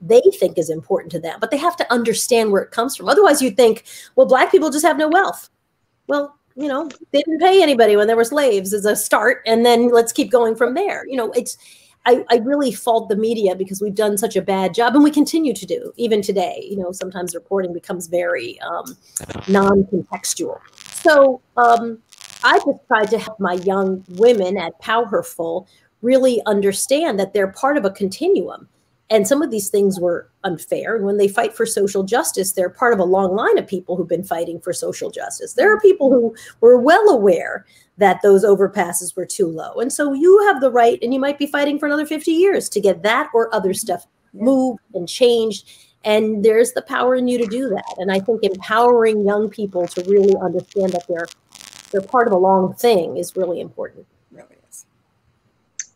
they think is important to them. But they have to understand where it comes from. Otherwise, you'd think, well, Black people just have no wealth. Well, you know, they didn't pay anybody when there were slaves as a start, and then let's keep going from there. You know, I really fault the media because we've done such a bad job, and we continue to do, even today. You know, sometimes reporting becomes very non-contextual. So I just tried to help my young women at Powerful really understand that they're part of a continuum. And some of these things were unfair. And when they fight for social justice, they're part of a long line of people who've been fighting for social justice. There are people who were well aware that those overpasses were too low. And so you have the right, and you might be fighting for another 50 years to get that or other stuff moved and changed. And there's the power in you to do that. And I think empowering young people to really understand that they're part of a long thing is really important. Really is.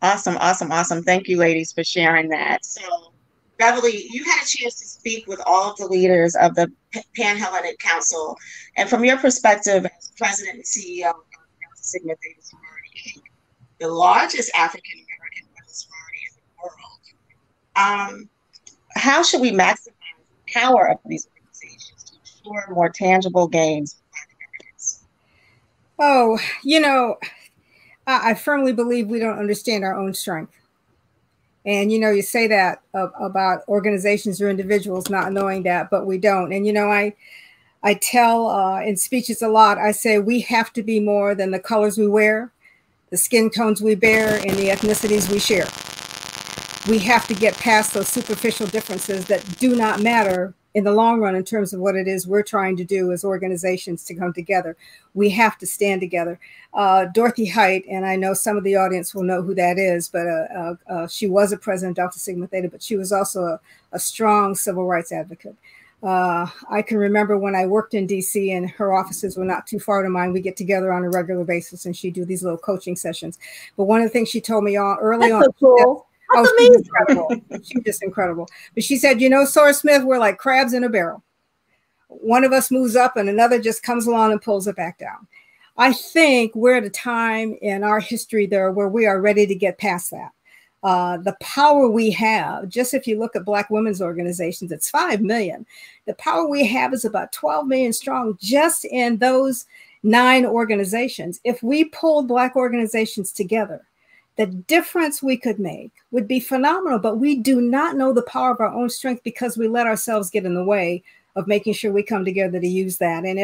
Awesome, awesome, awesome. Thank you, ladies, for sharing that. So, Beverly, you had a chance to speak with all of the leaders of the Pan-Hellenic Council. And from your perspective as president and CEO of Delta Sigma Theta Sorority, the largest African-American women's sorority in the world, how should we maximize the power of these organizations to ensure more tangible gains for Black Americans? Oh, you know, I firmly believe we don't understand our own strength. And, you know, you say that about organizations or individuals not knowing that, but we don't. And, you know, I tell in speeches a lot, I say we have to be more than the colors we wear, the skin tones we bear, and the ethnicities we share. We have to get past those superficial differences that do not matter in the long run in terms of what it is we're trying to do as organizations to come together. We have to stand together. Dorothy Height, and I know some of the audience will know who that is, but she was a president of Delta Sigma Theta, but she was also a strong civil rights advocate. I can remember when I worked in DC and her offices were not too far to mine. We get together on a regular basis and she'd do these little coaching sessions. But one of the things she told me early on, so cool. That's she's incredible. She's just incredible. But she said, you know, Sora Smith, we're like crabs in a barrel. One of us moves up and another just comes along and pulls it back down. I think we're at a time in our history there where we are ready to get past that. The power we have, just if you look at Black women's organizations, it's 5 million. The power we have is about 12 million strong just in those 9 organizations. If we pulled Black organizations together, the difference we could make would be phenomenal, but we do not know the power of our own strength because we let ourselves get in the way of making sure we come together to use that. And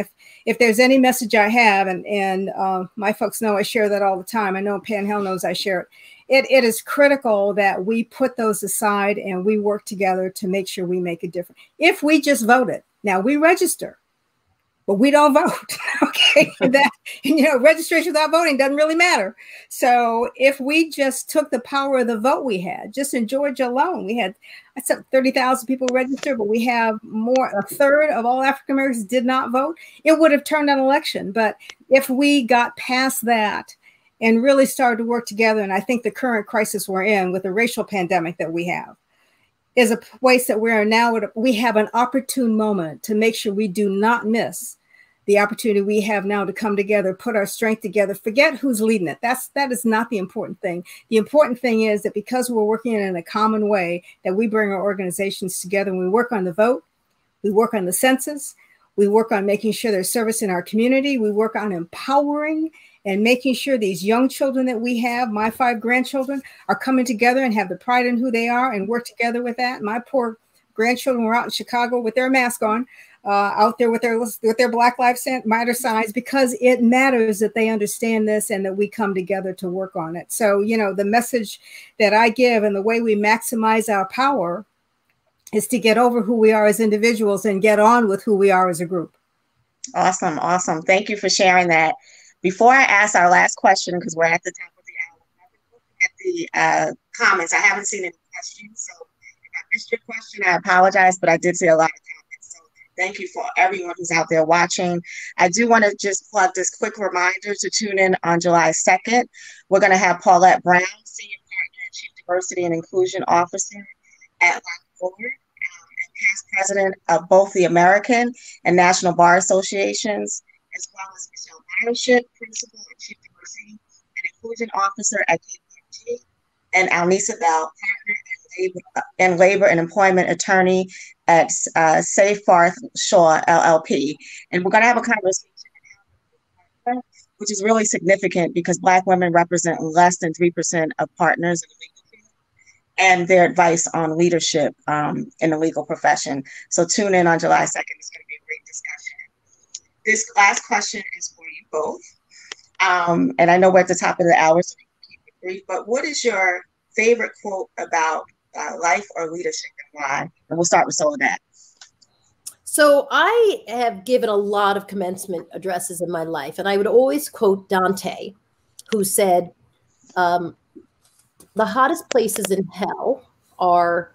if there's any message I have, and my folks know I share that all the time. I know Pan-Hell knows I share it. It is critical that we put those aside and we work together to make sure we make a difference. If we just voted, now we register, but we don't vote. Okay, that, you know, registration without voting doesn't really matter. So if we just took the power of the vote we had, just in Georgia alone, we had 30,000 people registered, but we have a third of all African Americans did not vote. It would have turned an election. But if we got past that and really started to work together, and I think the current crisis we're in with the racial pandemic that we have is a place that we are now. We have an opportune moment to make sure we do not miss the opportunity we have now to come together, put our strength together, forget who's leading it. That is not the important thing. The important thing is that because we're working in a common way, that we bring our organizations together and we work on the vote, we work on the census, we work on making sure there's service in our community, we work on empowering and making sure these young children that we have, my 5 grandchildren, are coming together and have the pride in who they are and work together with that. My poor grandchildren were out in Chicago with their mask on, out there with their Black Lives Matter signs, because it matters that they understand this and that we come together to work on it. So, you know, the message that I give and the way we maximize our power is to get over who we are as individuals and get on with who we are as a group. Awesome. Awesome. Thank you for sharing that. Before I ask our last question, because we're at the top of the hour, I've been looking at the comments. I haven't seen any questions. So if I missed your question, I apologize, but I did see a lot of comments. So thank you for everyone who's out there watching. I do want to just plug this quick reminder to tune in on July 2nd. We're going to have Paulette Brown, Senior Partner and Chief Diversity and Inclusion Officer at Lockwood, and past president of both the American and National Bar Associations, as well as Michelle Meyership, Principal and Chief Diversity and Inclusion Officer at KPMG, and Alnisa Bell, Partner and Labor and Employment Attorney at Seyfarth Shaw, LLP. And we're going to have a conversation, which is really significant because Black women represent less than 3% of partners in the legal field, and their advice on leadership in the legal profession. So tune in on July 2nd. It's going to be a great discussion. This last question is for you both. And I know we're at the top of the hour, so we can keep it brief, but what is your favorite quote about life or leadership and why? And we'll start with Soledad. So I have given a lot of commencement addresses in my life, and I would always quote Dante, who said, the hottest places in hell are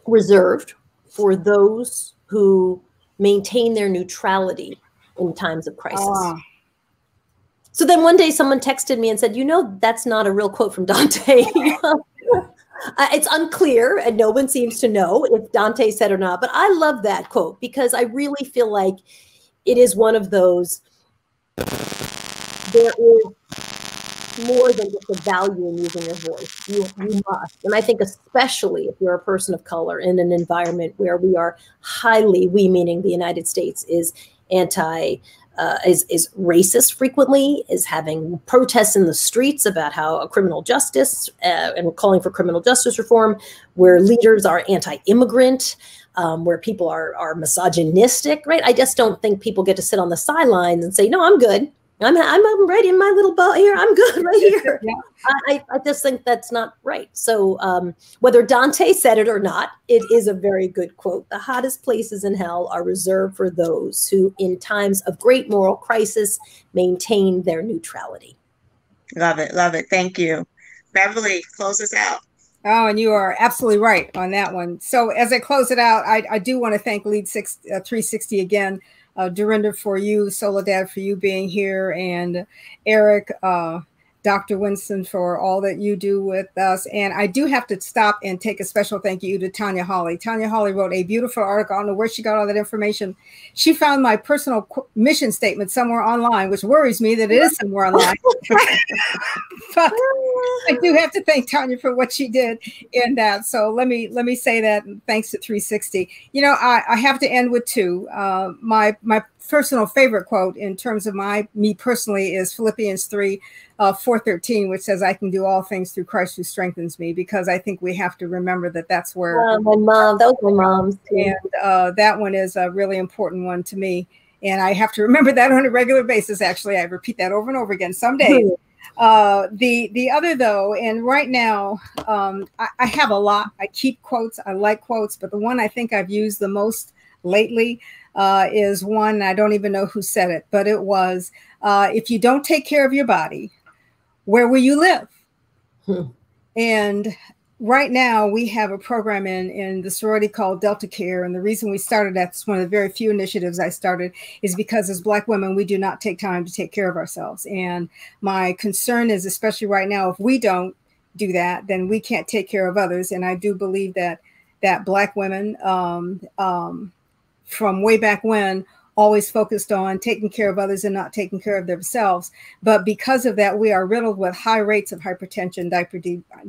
reserved for those who maintain their neutrality in times of crisis. So then one day someone texted me and said, you know, that's not a real quote from Dante. It's unclear, and no one seems to know if Dante said or not, but I love that quote because I really feel like it is one of those, there is more than just a value in using your voice. You must. And I think especially if you're a person of color in an environment where we are highly, we meaning the United States, is is racist frequently, is having protests in the streets about how a criminal justice and calling for criminal justice reform, where leaders are anti-immigrant, where people are misogynistic, right? I just don't think people get to sit on the sidelines and say, no, I'm good. I'm right in my little boat here. I'm good right here. Yeah. I just think that's not right. So whether Dante said it or not, it is a very good quote. The hottest places in hell are reserved for those who, in times of great moral crisis, maintain their neutrality. Love it. Love it. Thank you. Beverly, close us out. Oh, and you are absolutely right on that one. So as I close it out, I do want to thank LEAD360 again. Dorinda, for you, Soledad, for you being here, and Eric, Dr. Winston, for all that you do with us. And I do have to stop and take a special thank you to Tanya Hawley. Tanya Hawley wrote a beautiful article. I don't know where she got all that information. She found my personal mission statement somewhere online, which worries me that it is somewhere online. But I do have to thank Tanya for what she did in that. So let me say that, and thanks to 360. You know, I have to end with two. My personal favorite quote in terms of me personally is Philippians 3:4-13, which says, I can do all things through Christ who strengthens me, because I think we have to remember that that's where my mom, that was my mom's too. And that one is a really important one to me. And I have to remember that on a regular basis. Actually, I repeat that over and over again some days. The other though, and right now, I have a lot. I keep quotes. I like quotes, but the one I think I've used the most lately is one, I don't even know who said it, but it was, if you don't take care of your body, where will you live? And right now we have a program in the sorority called Delta Care. And the reason we started that's one of the very few initiatives I started is because as Black women, we do not take time to take care of ourselves. And my concern is, especially right now, if we don't do that, then we can't take care of others. And I do believe that Black women from way back when always focused on taking care of others and not taking care of themselves. But because of that, we are riddled with high rates of hypertension,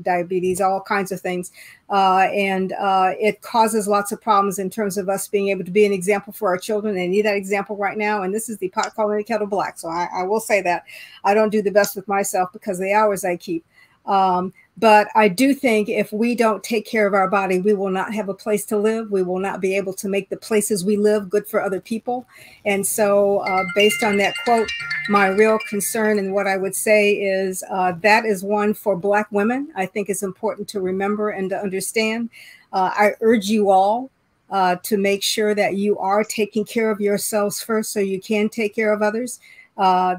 diabetes, all kinds of things. And it causes lots of problems in terms of us being able to be an example for our children. They need that example right now. And this is the pot calling the kettle black. So I will say that I don't do the best with myself because of the hours I keep. But I do think if we don't take care of our body, we will not have a place to live. We will not be able to make the places we live good for other people. And so based on that quote, my real concern and what I would say is that is one for Black women. I think it's important to remember and to understand. I urge you all to make sure that you are taking care of yourselves first so you can take care of others.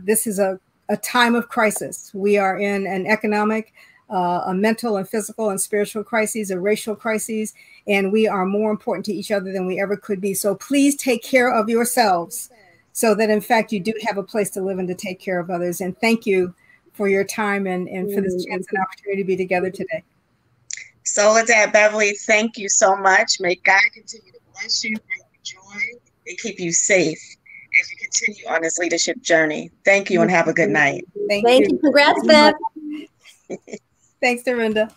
This is a time of crisis. We are in an economic, a mental and physical and spiritual crises, a racial crises, and we are more important to each other than we ever could be. So please take care of yourselves so that, in fact, you do have a place to live and to take care of others. And thank you for your time and for this chance and opportunity to be together today. Soledad, Beverly, thank you so much. May God continue to bless you, bring you joy, and keep you safe as you continue on this leadership journey. Thank you and have a good night. Thank you. Congrats, Bev. Thanks, Dorinda.